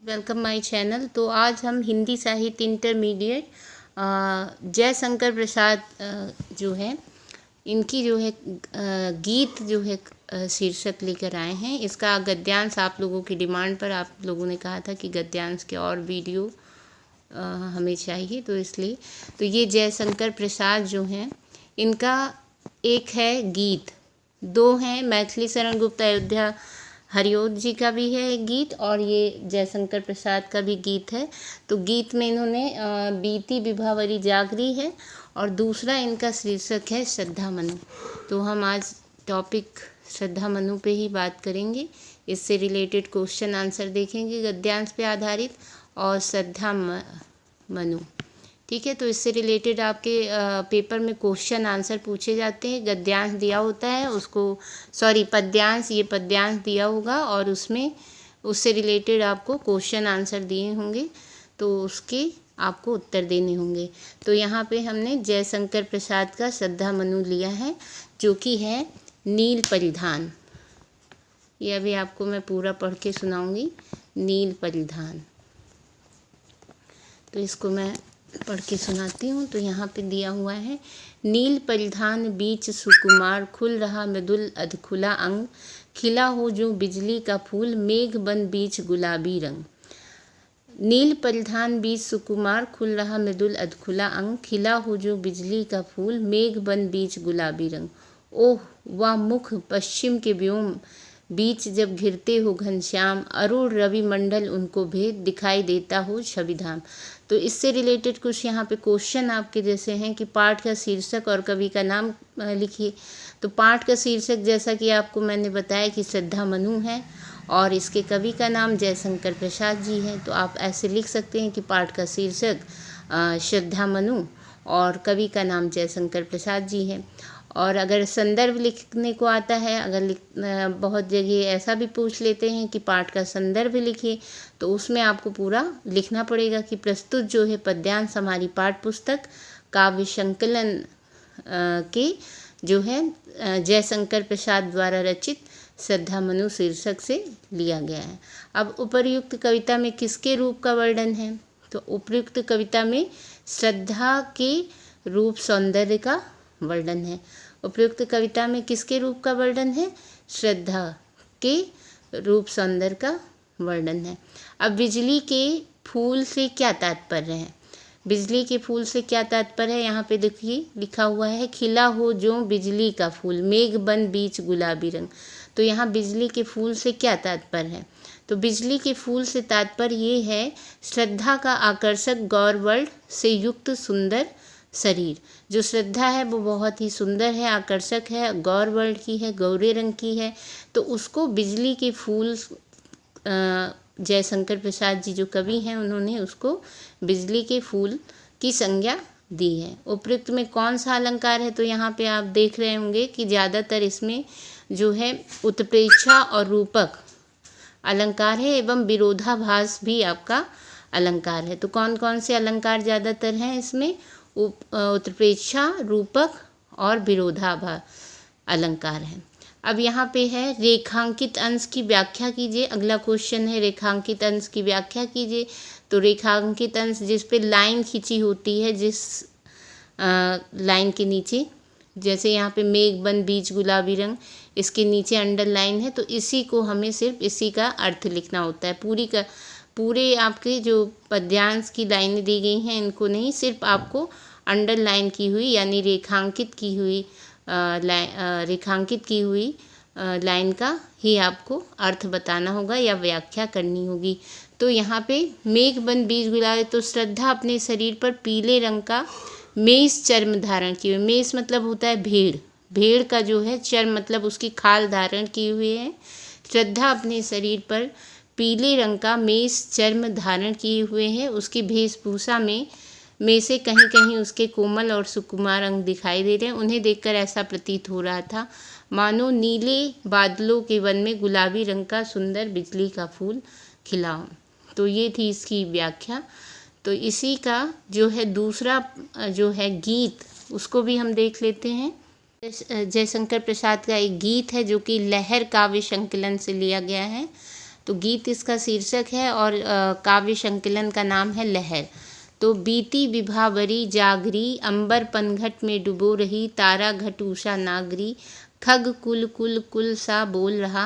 Welcome my channel. तो आज हम हिंदी साहित्य इंटरमीडिएट जयशंकर प्रसाद जो है इनकी जो है गीत जो है शीर्षक लेकर आए हैं। इसका गद्यांश आप लोगों की डिमांड पर आप लोगों ने कहा था कि गद्यांश के और वीडियो हमें चाहिए, तो इसलिए तो ये जयशंकर प्रसाद जो हैं इनका एक है गीत, दो हैं मैथिली शरण गुप्त अयोध्या हरिओद जी का भी है एक गीत और ये जयशंकर प्रसाद का भी गीत है। तो गीत में इन्होंने बीती विभावरी जागरी है और दूसरा इनका शीर्षक है श्रद्धा मनु। तो हम आज टॉपिक श्रद्धा मनु पे ही बात करेंगे। इससे रिलेटेड क्वेश्चन आंसर देखेंगे गद्यांश पे आधारित और श्रद्धा मनु, ठीक है। तो इससे रिलेटेड आपके पेपर में क्वेश्चन आंसर पूछे जाते हैं। गद्यांश दिया होता है उसको, पद्यांश, ये पद्यांश दिया होगा और उसमें उससे रिलेटेड आपको क्वेश्चन आंसर दिए होंगे, तो उसके आपको उत्तर देने होंगे। तो यहाँ पे हमने जयशंकर प्रसाद का श्रद्धा मनु लिया है जो कि है नील परिधान। ये अभी आपको मैं पूरा पढ़ के सुनाऊंगी। नील परिधान, तो इसको मैं पढ़ के सुनाती हूँ। तो यहाँ पे दिया हुआ है, नील परिधान बीच सुकुमार, खुल रहा मृदुल अधखुला अंग, खिला हो जो बिजली का फूल, मेघ बन बीच गुलाबी रंग। नील परिधान बीच सुकुमार, खुल रहा मृदुल अधखुला अंग, खिला हो जो बिजली का फूल, मेघ बन बीच गुलाबी रंग। ओह वह मुख पश्चिम के व्योम बीच जब घिरते हो घनश्याम, अरुण रवि मंडल उनको भेद, दिखाई देता हो छविधाम। तो इससे रिलेटेड कुछ यहाँ पे क्वेश्चन आपके जैसे हैं कि पाठ का शीर्षक और कवि का नाम लिखिए। तो पाठ का शीर्षक जैसा कि आपको मैंने बताया कि श्रद्धा मनु है और इसके कवि का नाम जयशंकर प्रसाद जी है। तो आप ऐसे लिख सकते हैं कि पाठ का शीर्षक श्रद्धा मनु और कवि का नाम जयशंकर प्रसाद जी है। और अगर संदर्भ लिखने को आता है, अगर बहुत जगह ऐसा भी पूछ लेते हैं कि पाठ का संदर्भ लिखिए, तो उसमें आपको पूरा लिखना पड़ेगा कि प्रस्तुत जो है पद्यांश हमारी पाठ्य पुस्तक काव्य संकलन के जो है जयशंकर प्रसाद द्वारा रचित श्रद्धा मनु शीर्षक से लिया गया है। अब उपर्युक्त कविता में किसके रूप का वर्णन है? तो उपर्युक्त कविता में श्रद्धा के रूप सौंदर्य का वर्णन है। उपर्युक्त कविता में किसके रूप का वर्णन है? श्रद्धा के रूप सौंदर्य का वर्णन है। अब बिजली के फूल से क्या तात्पर्य है? बिजली के फूल से क्या तात्पर्य है? यहाँ पे देखिए लिखा हुआ है, खिला हो जो बिजली का फूल, मेघ बन बीच गुलाबी रंग। तो यहाँ बिजली के फूल से क्या तात्पर्य है? तो बिजली के फूल से तात्पर्य ये है श्रद्धा का आकर्षक गौरवर्ण से युक्त सुंदर शरीर। जो श्रद्धा है वो बहुत ही सुंदर है, आकर्षक है, गौर वर्ण की है, गौरे रंग की है। तो उसको बिजली के फूल, जयशंकर प्रसाद जी जो कवि हैं उन्होंने उसको बिजली के फूल की संज्ञा दी है। उपयुक्त में कौन सा अलंकार है? तो यहाँ पे आप देख रहे होंगे कि ज़्यादातर इसमें जो है उत्प्रेक्षा और रूपक अलंकार है एवं विरोधाभास भी आपका अलंकार है। तो कौन कौन से अलंकार ज़्यादातर हैं इसमें? उत्प्रेक्षा, रूपक और विरोधाभास अलंकार है। अब यहाँ पे है रेखांकित अंश की व्याख्या कीजिए। अगला क्वेश्चन है रेखांकित अंश की व्याख्या कीजिए। तो रेखांकित अंश जिस पे लाइन खींची होती है, जिस लाइन के नीचे, जैसे यहाँ पे मेघ बन बीच गुलाबी रंग, इसके नीचे अंडरलाइन है, तो इसी को हमें सिर्फ इसी का अर्थ लिखना होता है। पूरे आपके जो पद्यांश की लाइनें दी गई हैं इनको नहीं, सिर्फ आपको अंडरलाइन की हुई यानी रेखांकित की हुई लाइन का ही आपको अर्थ बताना होगा या व्याख्या करनी होगी। तो यहाँ पे मेघ बन बीज गुलाबी, तो श्रद्धा अपने शरीर पर पीले रंग का मेष चर्म धारण किए हुए, मेष मतलब होता है भेड़, भेड़ का जो है चर्म मतलब उसकी खाल धारण किए हुए है। श्रद्धा अपने शरीर पर पीले रंग का मेष चर्म धारण किए हुए हैं। उसकी वेशभूषा में से कहीं कहीं उसके कोमल और सुकुमार अंग दिखाई दे रहे हैं। उन्हें देखकर ऐसा प्रतीत हो रहा था मानो नीले बादलों के वन में गुलाबी रंग का सुंदर बिजली का फूल खिला हो। तो ये थी इसकी व्याख्या। तो इसी का जो है दूसरा जो है गीत, उसको भी हम देख लेते हैं। जयशंकर प्रसाद का एक गीत है जो कि लहर काव्य संकलन से लिया गया है। तो गीत इसका शीर्षक है और काव्य संकलन का नाम है लहर। तो बीती विभावरी जागरी, अंबर पनघट में डुबो रही, तारा घट उषा नागरी, खग कुल कुल कुल सा बोल रहा,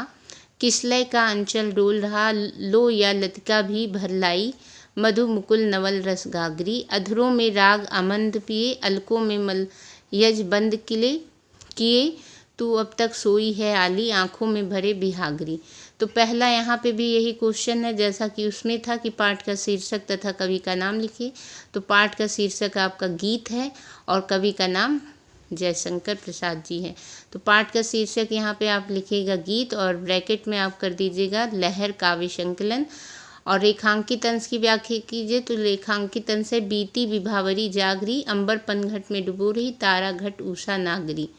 किसलय का अंचल डोल रहा, लो या लतिका भी भर लाई, मधु मुकुल नवल रस गागरी, अधरों में राग आमंद पिए, अलकों में मल यज बंद किए, तू अब तक सोई है आली, आंखों में भरे बिहागरी। तो पहला यहाँ पे भी यही क्वेश्चन है जैसा कि उसमें था कि पाठ का शीर्षक तथा कवि का नाम लिखिए। तो पाठ का शीर्षक आपका गीत है और कवि का नाम जयशंकर प्रसाद जी है। तो पाठ का शीर्षक यहाँ पे आप लिखिएगा गीत और ब्रैकेट में आप कर दीजिएगा लहर काव्य संकलन। और रेखांकित अंश की व्याख्या कीजिए। तो रेखांकित अंश है बीती विभावरी जागरी, अंबर पनघट में डुबो रही, तारा घट उषा नागरी।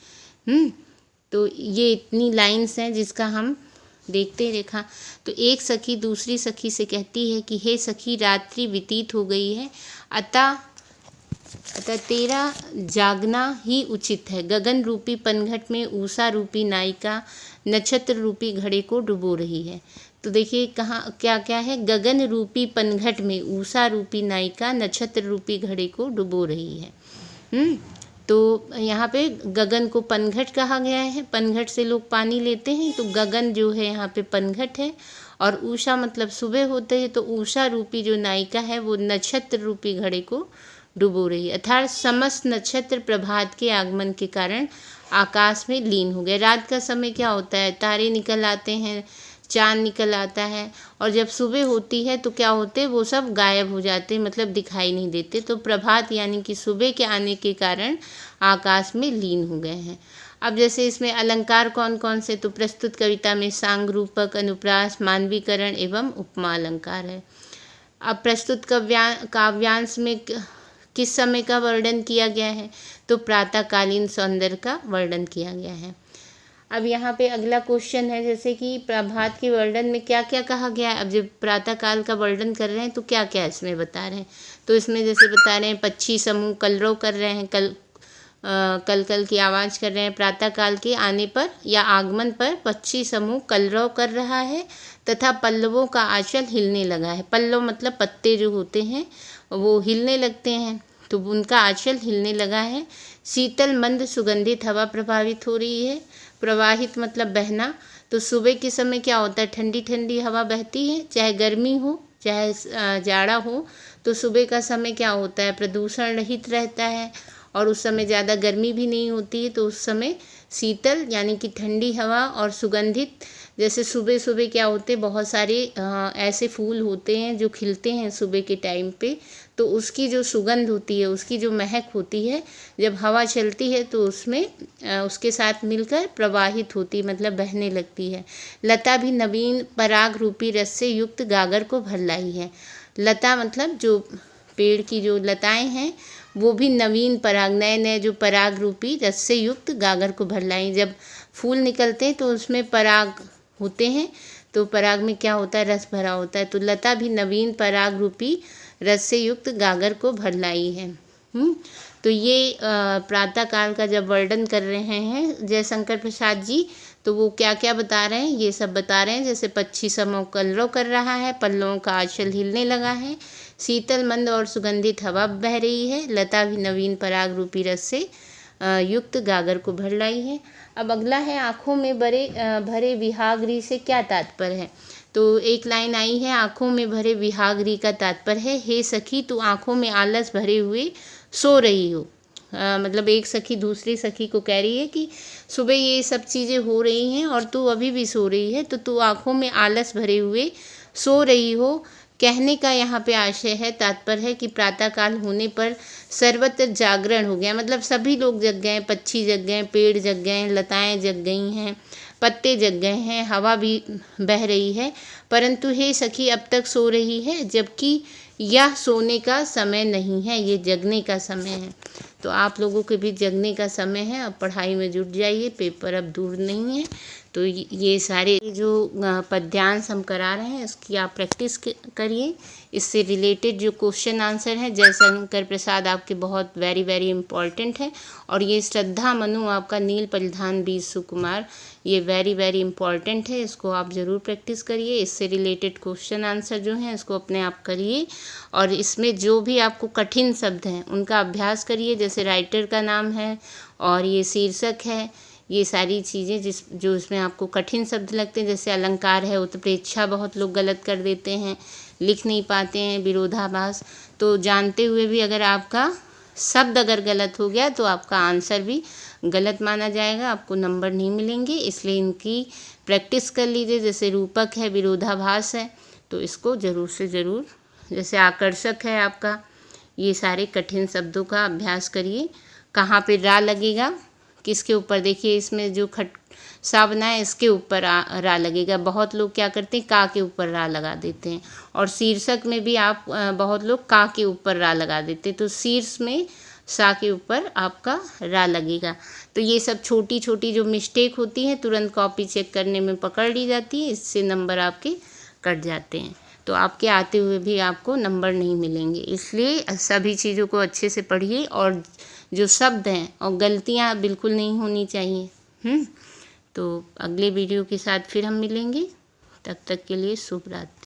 तो ये इतनी लाइन्स हैं जिसका हम देखते हैं रेखा। तो एक सखी दूसरी सखी से कहती है कि हे सखी रात्रि व्यतीत हो गई है, अतः तेरा जागना ही उचित है। गगन रूपी पनघट में उषा रूपी नायिका नक्षत्र रूपी घड़े को डुबो रही है। तो देखिए कहाँ क्या क्या है, गगन रूपी पनघट में उषा रूपी नायिका नक्षत्र रूपी घड़े को डुबो रही है। तो यहाँ पे गगन को पनघट कहा गया है, पनघट से लोग पानी लेते हैं, तो गगन जो है यहाँ पे पनघट है। और उषा मतलब सुबह होते हैं, तो उषा रूपी जो नायिका है वो नक्षत्र रूपी घड़े को डुबो रही है। अर्थात समस्त नक्षत्र प्रभात के आगमन के कारण आकाश में लीन हो गए। रात का समय क्या होता है, तारे निकल आते हैं, चांद निकल आता है, और जब सुबह होती है तो क्या होते हैं, वो सब गायब हो जाते हैं, मतलब दिखाई नहीं देते। तो प्रभात यानी कि सुबह के आने के कारण आकाश में लीन हो गए हैं। अब जैसे इसमें अलंकार कौन कौन से, तो प्रस्तुत कविता में सांग रूपक, अनुप्रास, मानवीकरण एवं उपमा अलंकार है। अब प्रस्तुत काव्यांश में किस समय का वर्णन किया गया है, तो प्रातःकालीन सौंदर्य का वर्णन किया गया है। अब यहाँ पे अगला क्वेश्चन है जैसे कि प्रभात के वर्णन में क्या क्या कहा गया है। अब जब प्रातःकाल का वर्णन कर रहे हैं तो क्या क्या इसमें बता रहे हैं, तो इसमें जैसे बता रहे हैं पक्षी समूह कलरव कर रहे हैं, कल की आवाज़ कर रहे हैं। प्रातःकाल के आने पर या आगमन पर पक्षी समूह कलरव कर रहा है तथा पल्लवों का आंचल हिलने लगा है। पल्लव मतलब पत्ते जो होते हैं वो हिलने लगते हैं, तो उनका आंचल हिलने लगा है। शीतल मंद सुगंधित हवा प्रभावित हो रही है। प्रवाहित मतलब बहना, तो सुबह के समय क्या होता है, ठंडी ठंडी हवा बहती है, चाहे गर्मी हो चाहे जाड़ा हो। तो सुबह का समय क्या होता है, प्रदूषण रहित रहता है और उस समय ज़्यादा गर्मी भी नहीं होती है। तो उस समय शीतल यानी कि ठंडी हवा और सुगंधित, जैसे सुबह सुबह क्या होते हैं, बहुत सारे ऐसे फूल होते हैं जो खिलते हैं सुबह के टाइम पे, तो उसकी जो सुगंध होती है, उसकी जो महक होती है, जब हवा चलती है तो उसमें उसके साथ मिलकर प्रवाहित होती है, मतलब बहने लगती है। लता भी नवीन पराग रूपी रस से युक्त गागर को भर लाई है। लता मतलब जो पेड़ की जो लताएं हैं वो भी नवीन पराग, नए नए जो पराग रूपी रस से युक्त गागर को भर लाई। जब फूल निकलते हैं तो उसमें पराग होते हैं, तो पराग में क्या होता है, रस भरा होता है। तो लता भी नवीन पराग रूपी रस से युक्त गागर को भर लाई है। तो ये प्रातःकाल का जब वर्णन कर रहे हैं जयशंकर प्रसाद जी, तो वो क्या क्या बता रहे हैं, ये सब बता रहे हैं। जैसे पक्षी समूह कलरव कर रहा है, पल्लवों का आंचल हिलने लगा है, शीतल मंद और सुगंधित हवा बह रही है, लता भी नवीन पराग रूपी रस से युक्त गागर को भर लाई है। अब अगला है आँखों में भरे विहागरी से क्या तात्पर्य है। तो एक लाइन आई है, आँखों में भरे विहागरी का तात्पर्य है, हे सखी तू आँखों में आलस भरे हुए सो रही हो। मतलब एक सखी दूसरी सखी को कह रही है कि सुबह ये सब चीज़ें हो रही हैं और तू अभी भी सो रही है, तो तू आँखों में आलस भरे हुए सो रही हो। कहने का यहाँ पे आशय है, तात्पर्य है कि प्रातःकाल होने पर सर्वत्र जागरण हो गया, मतलब सभी लोग जग गए, पक्षी जग गए, पेड़ जग गए, लताएं जग गई हैं, पत्ते जग गए हैं, हवा भी बह रही है, परंतु हे सखी अब तक सो रही है, जबकि यह सोने का समय नहीं है, ये जगने का समय है। तो आप लोगों के भी जगने का समय है, अब पढ़ाई में जुट जाइए, पेपर अब दूर नहीं है। तो ये सारे जो पद्यांश हम करा रहे हैं इसकी आप प्रैक्टिस करिए। इससे रिलेटेड जो क्वेश्चन आंसर है जयशंकर प्रसाद आपके बहुत वेरी वेरी इंपॉर्टेंट है। और ये श्रद्धा मनु आपका नील परिधान बीच सुकुमार, ये वेरी वेरी इंपॉर्टेंट है, इसको आप ज़रूर प्रैक्टिस करिए। इससे रिलेटेड क्वेश्चन आंसर जो हैं इसको अपने आप करिए। और इसमें जो भी आपको कठिन शब्द हैं उनका अभ्यास करिए, जैसे राइटर का नाम है और ये शीर्षक है, ये सारी चीज़ें जो इसमें आपको कठिन शब्द लगते हैं, जैसे अलंकार है, उत्प्रेक्षा बहुत लोग गलत कर देते हैं, लिख नहीं पाते हैं, विरोधाभास। तो जानते हुए भी अगर आपका शब्द अगर गलत हो गया तो आपका आंसर भी गलत माना जाएगा, आपको नंबर नहीं मिलेंगे। इसलिए इनकी प्रैक्टिस कर लीजिए। जैसे रूपक है, विरोधाभास है, तो इसको ज़रूर से ज़रूर, जैसे आकर्षक है आपका, ये सारे कठिन शब्दों का अभ्यास करिए। कहाँ पे रा लगेगा, किसके ऊपर, देखिए इसमें जो सा बना है इसके ऊपर रा लगेगा। बहुत लोग क्या करते हैं का के ऊपर रा लगा देते हैं। और शीर्षक में भी आप बहुत लोग का के ऊपर रा लगा देते हैं, तो शीर्ष में सा के ऊपर आपका रा लगेगा। तो ये सब छोटी छोटी जो मिस्टेक होती हैं तुरंत कॉपी चेक करने में पकड़ ली जाती है, इससे नंबर आपके कट जाते हैं। तो आपके आते हुए भी आपको नंबर नहीं मिलेंगे। इसलिए सभी चीज़ों को अच्छे से पढ़िए और जो शब्द हैं और गलतियाँ बिल्कुल नहीं होनी चाहिए। तो अगले वीडियो के साथ फिर हम मिलेंगे, तब तक के लिए शुभ रात्रि।